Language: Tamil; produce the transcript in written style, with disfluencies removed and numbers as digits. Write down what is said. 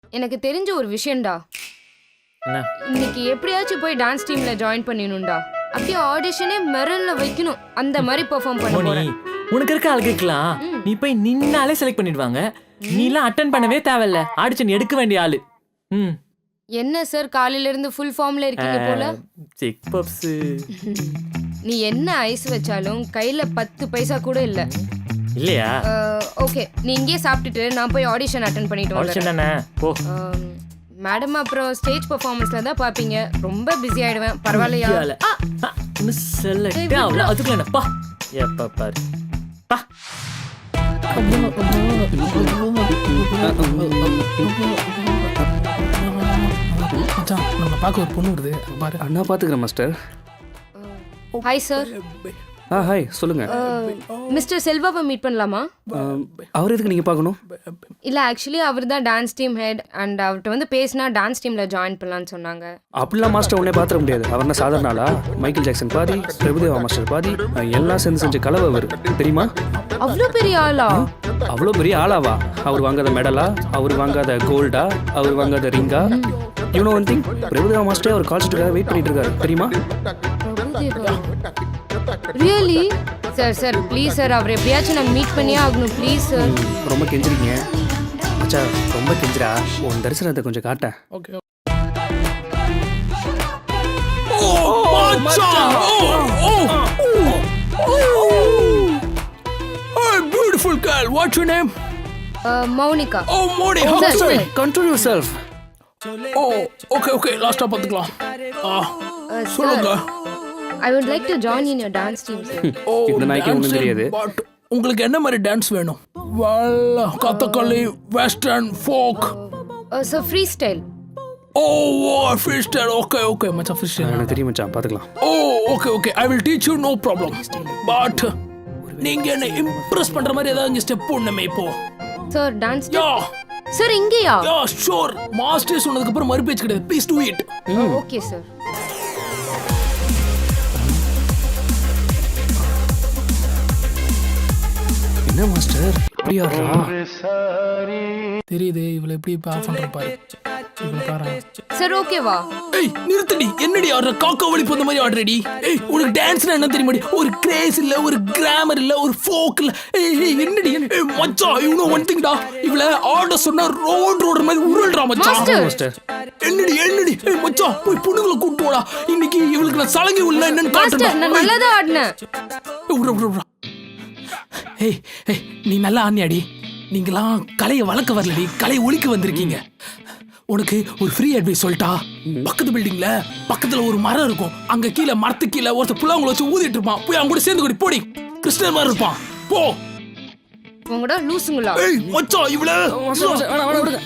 எனக்கு தெரிஞ்ச ஒரு விஷயம்டா. என்ன? இன்னைக்கு எப்படியாச்சும் போய் டான்ஸ் டீம்ல ஜாயின் பண்ணிடணும்டா. அப்படியே ஆடிஷனே மெரல்ல வைக்கணும். அந்த மாதிரி பெர்ஃபார்ம் பண்ண மோனி போறேன். உனக்கு இருக்க ஆளுக்கலாம் நீ போய் நின்னாலே செலக்ட் பண்ணிடுவாங்க. நீ எல்லாம் அட்டென்ட் பண்ணவே தேவையில்ல. ஆடிஷன் எடுக்க வேண்டிய ஆளு. ம் என்ன சார் காலையில இருந்து ஃபுல் ஃபார்ம்ல இருக்கீங்க போல. செக் பப்ஸ் நீ என்ன ஐஸ் வச்சாலும் கையில 10 பைசா கூட இல்ல. இல்லையா? ஓகே, நீ இங்கேயே சாப்பிட்டுட்டு நான் போய் ஆடிஷன் அட்டென்ட் பண்ணிட்டு ஆடிஷன் வரேன். தானே போ. மேடம் அப்புறம் ஸ்டேஜ் பெர்ஃபார்மன்ஸ்ல தான் பாப்பீங்க. ரொம்ப பிஸி ஆயிடுவேன். பரவாயில்லையா? இன்னும் செலக்ட் அவ்வளோ அதுக்குள்ள என்னப்பா எப்ப பாரு பா. மச்சான் நம்ம பார்க்க ஒரு பொண்ணு வருது பாரு. அண்ணா பார்த்துக்கிறேன் மாஸ்டர். Hi sir. ஹாய் சொல்லுங்க. மிஸ்டர் செல்வாவை மீட் பண்ணலாமா? அவர் எதுக்கு நீங்கள் பார்க்கணும்? இல்ல ஆக்சுவலி அவர் தான் டான்ஸ் டீம் ஹெட் அண்ட் அவர்கிட்ட வந்து பேசினா டான்ஸ் டீம்ல ஜாயின் பண்ணலாம்னு சொன்னாங்க. அப்படிலாம் மாஸ்டர் உடனே பார்த்துட முடியாது. அவர்னா சாதாரண ஆளா? மைக்கேல் ஜாக்சன் பாதி, பிரபுதேவா மாஸ்டர் பாதி, எல்லாம் சேர்ந்து செஞ்ச கலவை அவர் தெரியுமா? அவ்வளோ பெரிய ஆளா? அவ்வளோ பெரிய ஆளாவா? அவர் வாங்காத மெடலா, அவர் வாங்காத கோல்டா, அவர் வாங்காத ரிங்கா? யூனோ ஒன் திங், பிரபுதேவா மாஸ்டரே அவர் கால்ஷீட்டுக்காக வெயிட் பண்ணிட்டு இருக்காரு தெரியுமா? Really? Sir sir please sir, அவர் எப்படியாச்சும் நான் மீட் பண்ணியே ஆகணும் ப்ளீஸ் சார். ரொம்ப கெஞ்சிருக்கீங்க மச்சா, ரொம்ப கெஞ்சிரா. உன் தரிசனத்தை கொஞ்சம் காட்டேன். Okay. Beautiful girl, what's your name? Mounika. Oh, Moni. Oh, How sir, sorry. sir. Control yourself. Oh, okay, லாஸ்டா பாத்துக்கலாம். சொல்லுங்க. I would like to join in your dance team sir. இந்த நாய்க்கு ஒன்றும் தெரியாது. But உங்களுக்கு என்ன மாதிரி டான்ஸ் வேணும்? well Kathakali, western, folk. So freestyle. Oh, freestyle. Okay, மச்சான் freestyle. எனக்கு தெரியும் மச்சான், பார்த்துக்கலாம். Oh, okay, I will teach you, no problem. But நீங்க என்ன இம்ப்ரெஸ் பண்ற மாதிரி ஏதாவது ஸ்டெப் போடணுமே இப்போ. Sir dance யா சார் இங்கேயா? Yeah sure. மாஸ்டர் சொன்னதுக்கு அப்புறம் மறுபேச்சு கிடையாது. Please do it. Okay sir. என்ன மாஸ்டர் இப்படி ஆடுறா? தெரியுது இவளை எப்படி ஆஃப் பண்ற பாரு. இவளை பாரு. சார் ஓகேவா? ஏய் நிறுத்துடி. என்னடி ஆடுற? காக்கா வலி போந்த மாதிரி ஆடுறடி. ஏய் உனக்கு டான்ஸ்னா என்ன தெரியுமாடி? ஒரு கிரேஸ் இல்ல, ஒரு கிராமர் இல்ல, ஒரு ஃபோக் இல்ல. ஏய் என்னடி? ஏய் மச்சான், you know one thing டா. இவளை ஆட சொன்னா ரோட் மாதிரி உருள்றா மச்சான். மாஸ்டர் என்னடி? ஏய் மச்சான், போய் பொண்ணுங்களை கூட்டு போடா. இன்னைக்கு இவளுக்கு நான் சலங்கை உள்ள என்னன்னு மாஸ்டர் நான் காட்டுறேன். நல்லா தான் ஆடினேன். உருளா. ஏய் நீ நல்லா ஆடியாடி. நீங்களாம் கலையை வளர்க்க வரலடி, கலையை ஒழிக்க வந்திருக்கீங்க. உனக்கு ஒரு ஃப்ரீ அட்வைஸ் சொல்லிட்டா? பக்கத்து பில்டிங்ல பக்கத்துல ஒரு மரம் இருக்கும். அங்க கீழே மரத்து கீழே ஒருத்தர் புல்லாங்குழ வச்சு ஊதிட்டு இருப்பான். போய் அவங்க கூட சேர்ந்து கூடி போடி. கிறிஸ்டியன் மாதிரி இருப்பான். போ. உங்களோட லூசுங்களா? ஏய் மச்சான் இவள வேணாம் விடுங்க.